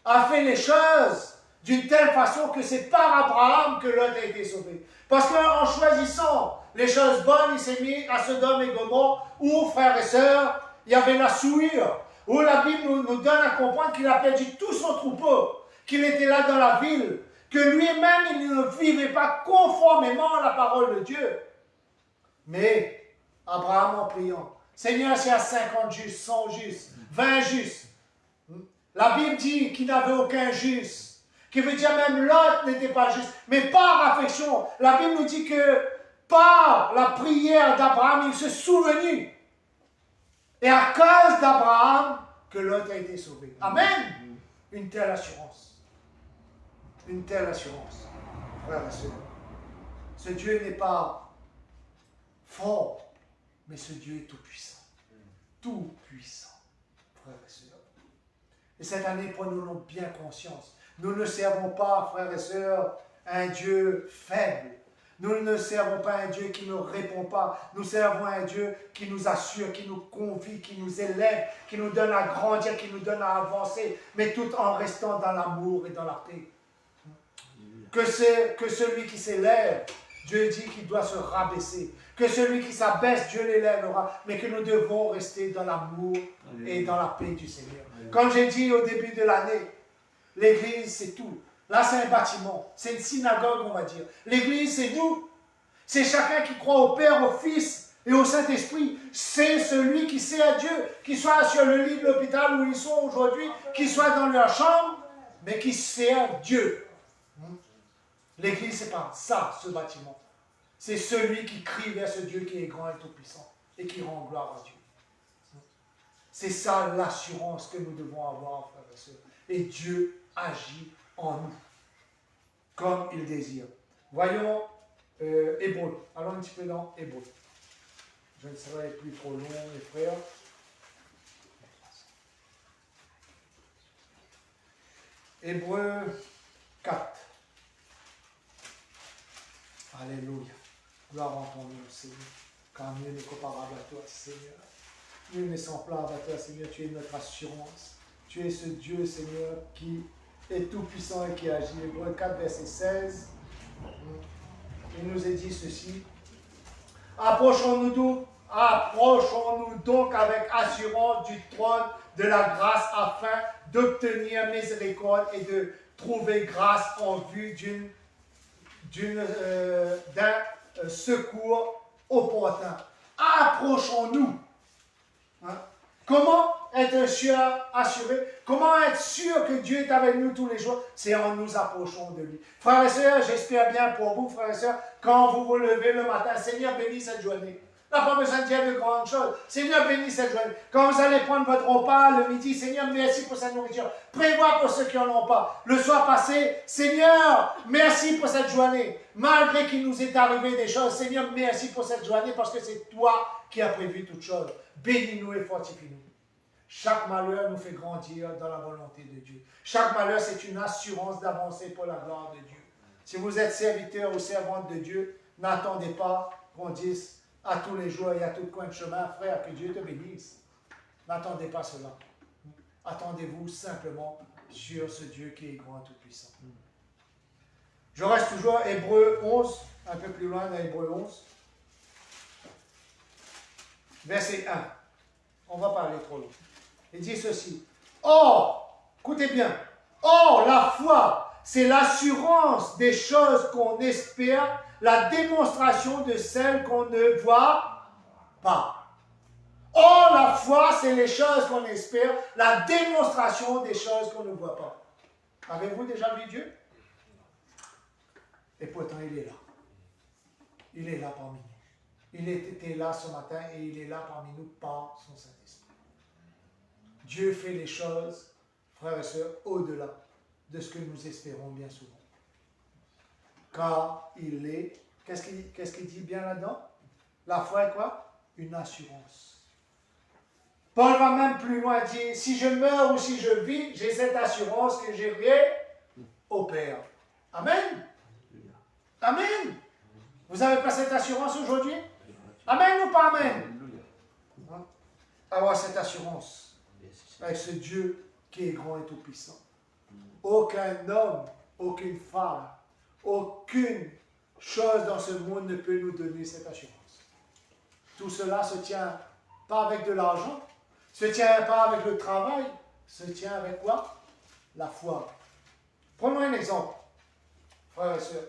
Speaker 1: a fait les choses d'une telle façon que c'est par Abraham que Lot a été sauvé. Parce qu'en choisissant les choses bonnes, il s'est mis à Sodome et Gomorrhe, où, frères et sœurs, il y avait la souillure, où la Bible nous donne à comprendre qu'il a perdu tout son troupeau, qu'il était là dans la ville, que lui-même, il ne vivait pas conformément à la parole de Dieu. Mais Abraham en priant, Seigneur, s'il y a 50 justes, 100 justes, 20 justes, la Bible dit qu'il n'avait aucun juste, qui veut dire même Lot n'était pas juste, mais par affection, la Bible nous dit que par la prière d'Abraham, il se souvenu. Et à cause d'Abraham, que Lot a été sauvé. Amen. Une telle assurance. Une telle assurance. Frères et sœurs. Ce Dieu n'est pas fort, mais ce Dieu est tout-puissant. Tout-puissant. Frères et sœurs. Et cette année, prenons-nous bien conscience. Nous ne servons pas, frères et sœurs, un Dieu faible. Nous ne servons pas un Dieu qui ne répond pas. Nous servons un Dieu qui nous assure, qui nous convie, qui nous élève, qui nous donne à grandir, qui nous donne à avancer, mais tout en restant dans l'amour et dans la paix. Que celui qui s'élève, Dieu dit qu'il doit se rabaisser. Que celui qui s'abaisse, Dieu l'élèvera, mais que nous devons rester dans l'amour et dans la paix du Seigneur. Comme j'ai dit au début de l'année, l'Église, c'est tout. Là, c'est un bâtiment. C'est une synagogue, on va dire. L'Église, c'est nous. C'est chacun qui croit au Père, au Fils et au Saint-Esprit. C'est celui qui sait à Dieu, qu'il soit sur le lit de l'hôpital où ils sont aujourd'hui, qu'il soit dans leur chambre, mais qui sert Dieu. L'Église, c'est pas ça, ce bâtiment. C'est celui qui crie vers ce Dieu qui est grand et tout-puissant et qui rend gloire à Dieu. C'est ça l'assurance que nous devons avoir, frères et sœurs. Et Dieu agit en nous, comme il désire. Voyons Hébreu. Allons un petit peu dans Hébreu. Je ne serai plus trop long, les frères. Hébreu 4. Alléluia. Gloire en ton nom, Seigneur. Car nul n'est comparable à toi, Seigneur. Nul n'est semblable à toi, Seigneur. Tu es notre assurance. Tu es ce Dieu, Seigneur, qui est tout puissant et qui agit. Hébreu 4, verset 16. Il nous est dit ceci. Approchons-nous donc avec assurance du trône de la grâce afin d'obtenir miséricorde et de trouver grâce en vue d'un secours opportun. Approchons-nous. Comment être sûr, assuré? Comment être sûr que Dieu est avec nous tous les jours? C'est en nous approchant de lui. Frères et sœurs, j'espère bien pour vous, frères et sœurs, quand vous vous levez le matin, Seigneur, bénis cette journée. On n'a pas besoin de dire de grandes choses. Seigneur, bénis cette journée. Quand vous allez prendre votre repas le midi, Seigneur, merci pour cette nourriture. Prévois pour ceux qui n'en ont pas. Le soir passé, Seigneur, merci pour cette journée. Malgré qu'il nous est arrivé des choses, Seigneur, merci pour cette journée parce que c'est toi qui as prévu toutes choses. Bénis-nous et fortifie-nous. Chaque malheur nous fait grandir dans la volonté de Dieu. Chaque malheur, c'est une assurance d'avancer pour la gloire de Dieu. Si vous êtes serviteur ou servante de Dieu, n'attendez pas qu'on dise à tous les jours et à tout coin de chemin, frère, que Dieu te bénisse. N'attendez pas cela. Attendez-vous simplement sur ce Dieu qui est grand et tout-puissant. Je reste toujours à Hébreux 11, un peu plus loin dans Hébreux 11. Verset 1. On va parler trop long. Il dit ceci. Or, écoutez bien, or la foi, c'est l'assurance des choses qu'on espère, la démonstration de celles qu'on ne voit pas. Or la foi, c'est les choses qu'on espère, la démonstration des choses qu'on ne voit pas. Avez-vous déjà vu Dieu? Et pourtant, il est là. Il est là parmi nous. Il était là ce matin et il est là parmi nous par son Saint-Esprit. Dieu fait les choses, frères et sœurs, au-delà de ce que nous espérons bien souvent. Car il est, qu'est-ce qu'il dit bien là-dedans? La foi est quoi? Une assurance. Paul va même plus loin, dire, si je meurs ou si je vis, j'ai cette assurance que j'irai au Père. Amen. Amen. Vous n'avez pas cette assurance aujourd'hui? Amen ou pas amen? Hein? Avoir cette assurance avec ce Dieu qui est grand et tout puissant. Aucun homme, aucune femme, aucune chose dans ce monde ne peut nous donner cette assurance. Tout cela se tient pas avec de l'argent, se tient pas avec le travail, se tient avec quoi? La foi. Prenons un exemple, frères et sœurs.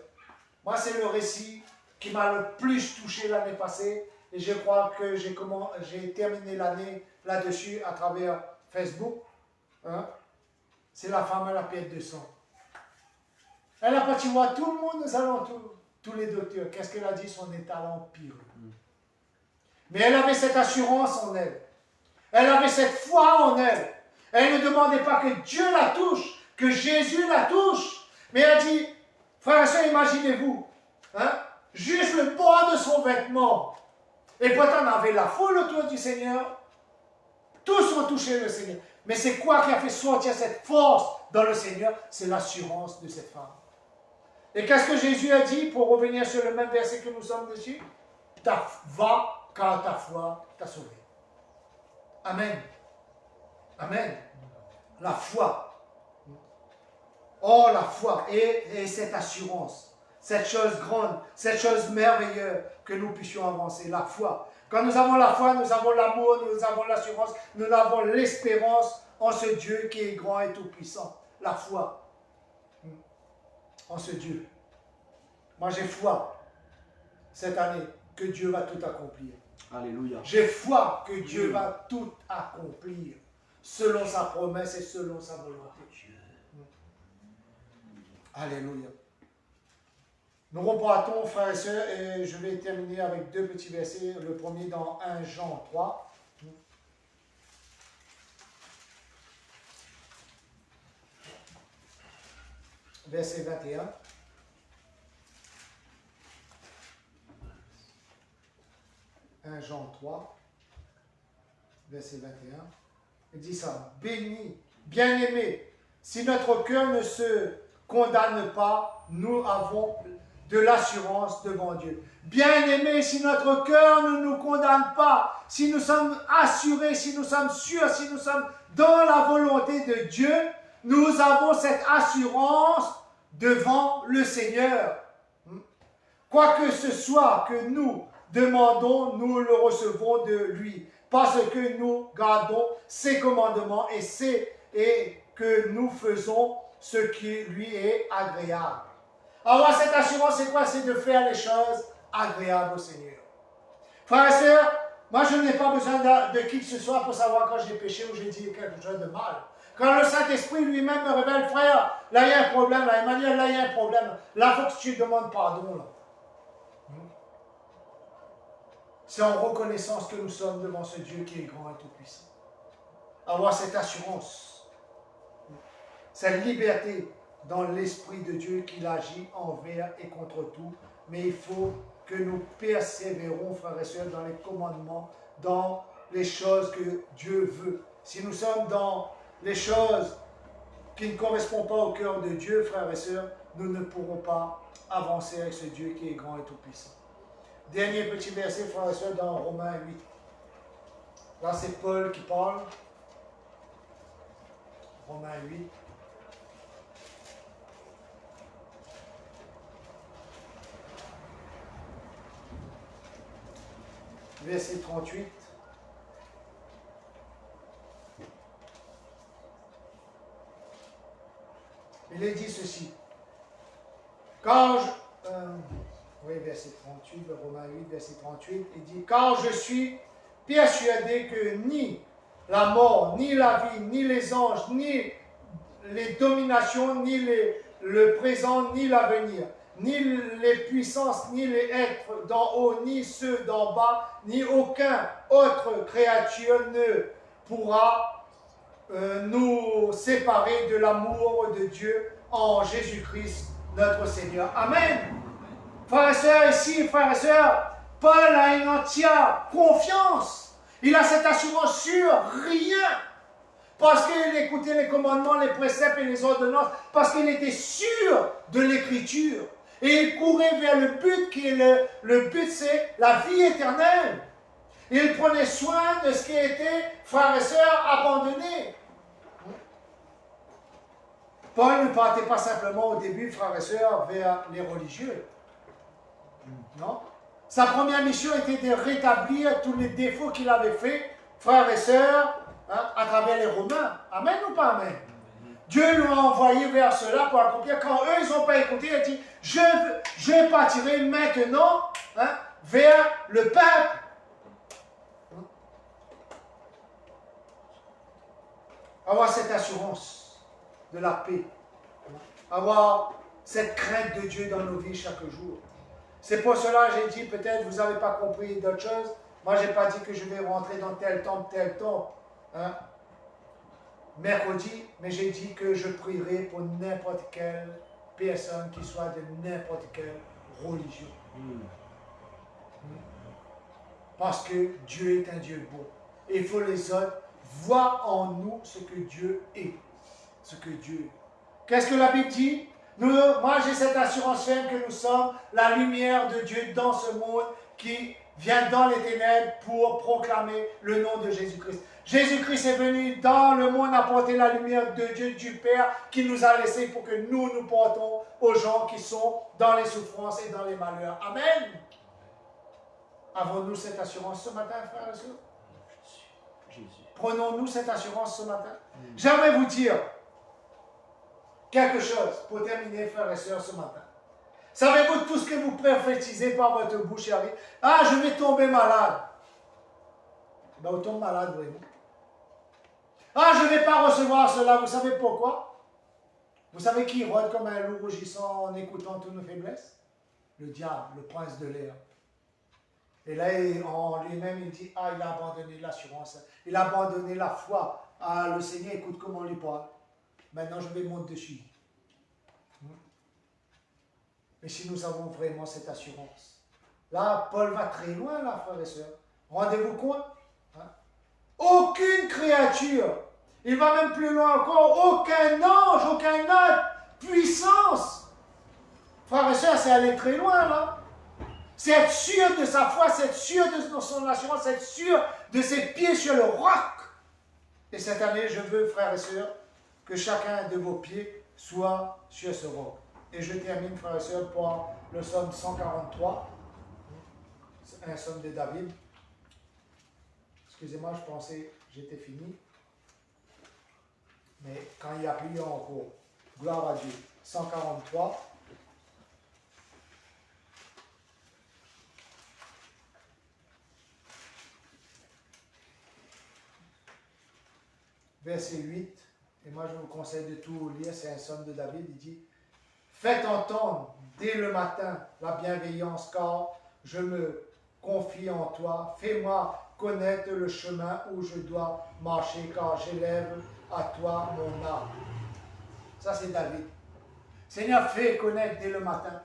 Speaker 1: Moi, c'est le récit qui m'a le plus touché l'année passée et je crois que j'ai terminé l'année là-dessus à travers Facebook. Hein? C'est la femme à la perte de sang. Elle n'a pas, tu vois, tout le monde aux alentours, tous les docteurs, qu'est-ce qu'elle a dit? Son état empire. Mais elle avait cette assurance en elle. Elle avait cette foi en elle. Elle ne demandait pas que Dieu la touche, que Jésus la touche. Mais elle dit, frères et sœurs, imaginez-vous, hein, juste le bord de son vêtement. Et pourtant, on avait la foule autour du Seigneur. Tous ont touché le Seigneur. Mais c'est quoi qui a fait sortir cette force dans le Seigneur? C'est l'assurance de cette femme. Et qu'est-ce que Jésus a dit pour revenir sur le même verset que nous sommes dessus? Va, car ta foi t'a sauvé. Amen. Amen. La foi. Oh, la foi et cette assurance, cette chose grande, cette chose merveilleuse que nous puissions avancer, la foi. Quand nous avons la foi, nous avons l'amour, nous avons l'assurance, nous avons l'espérance en ce Dieu qui est grand et tout-puissant. La foi en ce Dieu. Moi, j'ai foi cette année que Dieu va tout accomplir.
Speaker 2: Alléluia.
Speaker 1: J'ai foi que Dieu va tout accomplir selon sa promesse et selon sa volonté. Alléluia. Nous repartons, frères et sœurs, et je vais terminer avec deux petits versets. Le premier dans 1 Jean 3. Verset 21. Jean 3, verset 21. Il dit ça. Béni, bien-aimé, si notre cœur ne se condamne pas, nous avons de l'assurance devant Dieu. Bien-aimé, si notre cœur ne nous condamne pas, si nous sommes assurés, si nous sommes sûrs, si nous sommes dans la volonté de Dieu, nous avons cette assurance devant le Seigneur. Quoi que ce soit que nous demandons, nous le recevons de lui, parce que nous gardons ses commandements et que nous faisons ce qui lui est agréable. Alors cette assurance, c'est quoi? C'est de faire les choses agréables au Seigneur. Frères et sœurs, moi je n'ai pas besoin de qui que ce soit pour savoir quand j'ai péché ou j'ai dit quelque chose de mal. Quand le Saint-Esprit lui-même me révèle, frère, là il y a un problème, là Emmanuel, là il y a un problème, là il faut que tu demandes pardon. Là. C'est en reconnaissance que nous sommes devant ce Dieu qui est grand et tout-puissant. Avoir cette assurance, cette liberté dans l'Esprit de Dieu qu'il agit envers et contre tout. Mais il faut que nous persévérons, frères et sœurs, dans les commandements, dans les choses que Dieu veut. Si nous sommes dans les choses qui ne correspondent pas au cœur de Dieu, frères et sœurs, nous ne pourrons pas avancer avec ce Dieu qui est grand et tout-puissant. Dernier petit verset, frères et sœurs, dans Romains 8. Là, c'est Paul qui parle. Romains 8. Verset 38. Il est dit ceci. Oui, verset 38, Romains 8, verset 38, il dit, car je suis persuadé que ni la mort, ni la vie, ni les anges, ni les dominations, ni le présent, ni l'avenir, ni les puissances, ni les êtres d'en haut, ni ceux d'en bas, ni aucun autre créature ne pourra nous séparer de l'amour de Dieu en Jésus-Christ, notre Seigneur. Amen. Frères et sœurs, ici, frères et sœurs, Paul a une entière confiance. Il a cette assurance sur rien. Parce qu'il écoutait les commandements, les préceptes et les ordonnances. Parce qu'il était sûr de l'Écriture. Et il courait vers le but qui est le but, c'est la vie éternelle. Il prenait soin de ce qui était, frères et sœurs, abandonné. Paul ne partait pas simplement au début, frères et sœurs, vers les religieux. Non. Sa première mission était de rétablir tous les défauts qu'il avait faits, frères et sœurs, à travers les Romains. Amen ou pas amen? Dieu nous a envoyé vers cela pour accomplir. Quand eux, ils n'ont pas écouté, il a dit, je partirai maintenant vers le peuple. Avoir cette assurance de la paix. Avoir cette crainte de Dieu dans nos vies chaque jour. C'est pour cela que j'ai dit, peut-être vous n'avez pas compris d'autres choses. Moi, je n'ai pas dit que je vais rentrer dans tel temple, mercredi, mais j'ai dit que je prierai pour n'importe quelle personne qui soit de n'importe quelle religion. Parce que Dieu est un Dieu bon. Et il faut les autres voir en nous ce que Dieu est. Ce que Dieu est. Qu'est-ce que la Bible dit? Moi, j'ai cette assurance ferme que nous sommes la lumière de Dieu dans ce monde qui vient dans les ténèbres pour proclamer le nom de Jésus-Christ. Jésus-Christ est venu dans le monde apporter la lumière de Dieu, du Père, qui nous a laissé pour que nous portons aux gens qui sont dans les souffrances et dans les malheurs. Amen. Avons-nous cette assurance ce matin, frères et sœurs? Prenons-nous cette assurance ce matin? J'aimerais vous dire quelque chose pour terminer, frères et sœurs, ce matin. Savez-vous tout ce que vous prophétisez par votre bouche arrive? Ah, je vais tomber malade. Ben, on tombe malade, vraiment. Ah, je ne vais pas recevoir cela. Vous savez pourquoi? Vous savez qui rôde comme un loup rugissant en écoutant toutes nos faiblesses? Le diable, le prince de l'air. Et là, en lui-même, il dit, ah, il a abandonné l'assurance. Il a abandonné la foi. Ah, le Seigneur, écoute comment on lui parle. Maintenant, je vais monter dessus. Mais si nous avons vraiment cette assurance. Là, Paul va très loin, là, frères et sœurs. Rendez-vous compte? Aucune créature. Il va même plus loin encore. Aucun ange, aucun autre puissance. Frères et sœurs, c'est aller très loin, là. C'est être sûr de sa foi, c'est être sûr de son assurance, c'est être sûr de ses pieds sur le roc. Et cette année, je veux, frères et sœurs, que chacun de vos pieds soit sur ce roc. Et je termine, frères et sœurs, pour le psaume 143, un psaume de David. Excusez-moi, je pensais que j'étais fini. Mais quand il y a plus encore, gloire à Dieu. 143. Verset 8. Et moi, je vous conseille de tout lire, c'est un psaume de David, il dit « Faites entendre dès le matin la bienveillance, car je me confie en toi. Fais-moi connaître le chemin où je dois marcher, car j'élève à toi mon âme. Ça, c'est David. Seigneur, fais connaître dès le matin.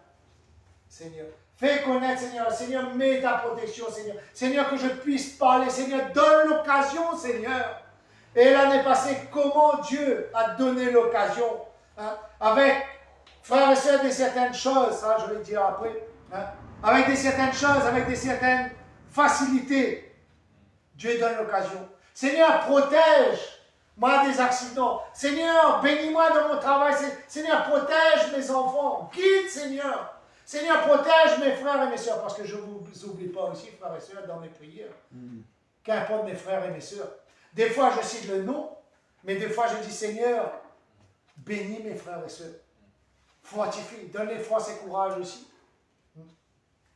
Speaker 1: Seigneur, fais connaître, Seigneur. Seigneur, mets ta protection, Seigneur. Seigneur, que je puisse parler. Seigneur, donne l'occasion, Seigneur. Et l'année passée, comment Dieu a donné l'occasion, hein, avec, frères et sœurs, des certaines choses, ça je vais dire après, hein, avec des certaines choses, avec des certaines facilités. Dieu donne l'occasion. Seigneur, protège-moi des accidents. Seigneur, bénis-moi dans mon travail. Seigneur, protège mes enfants. Guide, Seigneur. Seigneur, protège mes frères et mes sœurs, parce que je ne vous oublie pas aussi, frères et sœurs, dans mes prières. Qu'importe mes frères et mes sœurs. Des fois, je cite le nom, mais des fois, je dis, Seigneur, bénis mes frères et sœurs. Fortifie, donne-les force et courage aussi.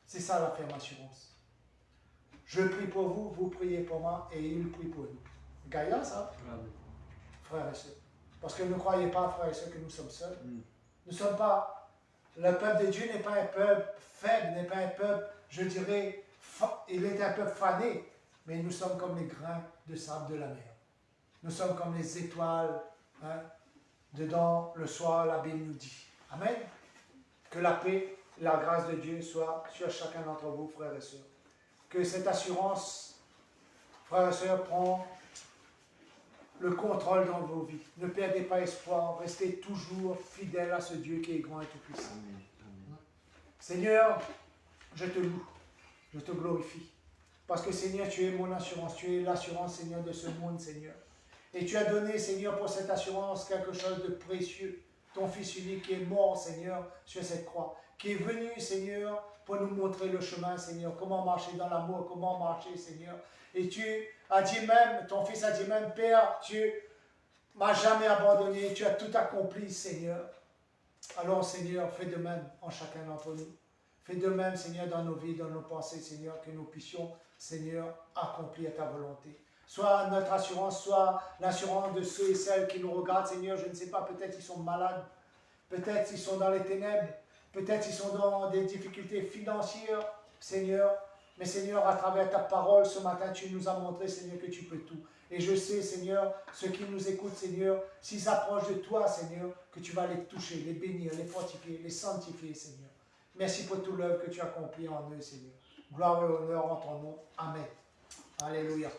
Speaker 1: C'est ça la ferme assurance. Je prie pour vous, vous priez pour moi, et il prie pour nous. Gaïa, ça, frères et sœurs. Parce que ne croyez pas, frères et sœurs, que nous sommes seuls. Nous ne sommes pas... Le peuple de Dieu n'est pas un peuple faible, n'est pas un peuple, je dirais, il est un peuple fané, mais nous sommes comme les grains de sable de la mer. Nous sommes comme les étoiles, hein, dedans le soir, la Bible nous dit. Amen. Que la paix, la grâce de Dieu soit sur chacun d'entre vous, frères et sœurs. Que cette assurance, frères et sœurs, prend le contrôle dans vos vies. Ne perdez pas espoir, restez toujours fidèles à ce Dieu qui est grand et tout-puissant. Seigneur, je te loue, je te glorifie. Parce que Seigneur, tu es mon assurance, tu es l'assurance, Seigneur, de ce monde, Seigneur. Et tu as donné, Seigneur, pour cette assurance quelque chose de précieux. Ton Fils unique qui est mort, Seigneur, sur cette croix. Qui est venu, Seigneur, pour nous montrer le chemin, Seigneur. Comment marcher dans l'amour, comment marcher, Seigneur. Et tu as dit même, ton Fils a dit même, Père, tu m'as jamais abandonné, tu as tout accompli, Seigneur. Alors, Seigneur, fais de même en chacun d'entre nous. Fais de même, Seigneur, dans nos vies, dans nos pensées, Seigneur, que nous puissions, Seigneur, accomplir ta volonté. Soit notre assurance, soit l'assurance de ceux et celles qui nous regardent, Seigneur, je ne sais pas, peut-être ils sont malades, peut-être ils sont dans les ténèbres, peut-être ils sont dans des difficultés financières, Seigneur. Mais Seigneur, à travers ta parole, ce matin, tu nous as montré, Seigneur, que tu peux tout. Et je sais, Seigneur, ceux qui nous écoutent, Seigneur, s'ils s'approchent de toi, Seigneur, que tu vas les toucher, les bénir, les fortifier, les sanctifier, Seigneur. Merci pour toute l'œuvre que tu as accomplie en eux, Seigneur. Gloire et honneur en ton nom. Amen. Alléluia.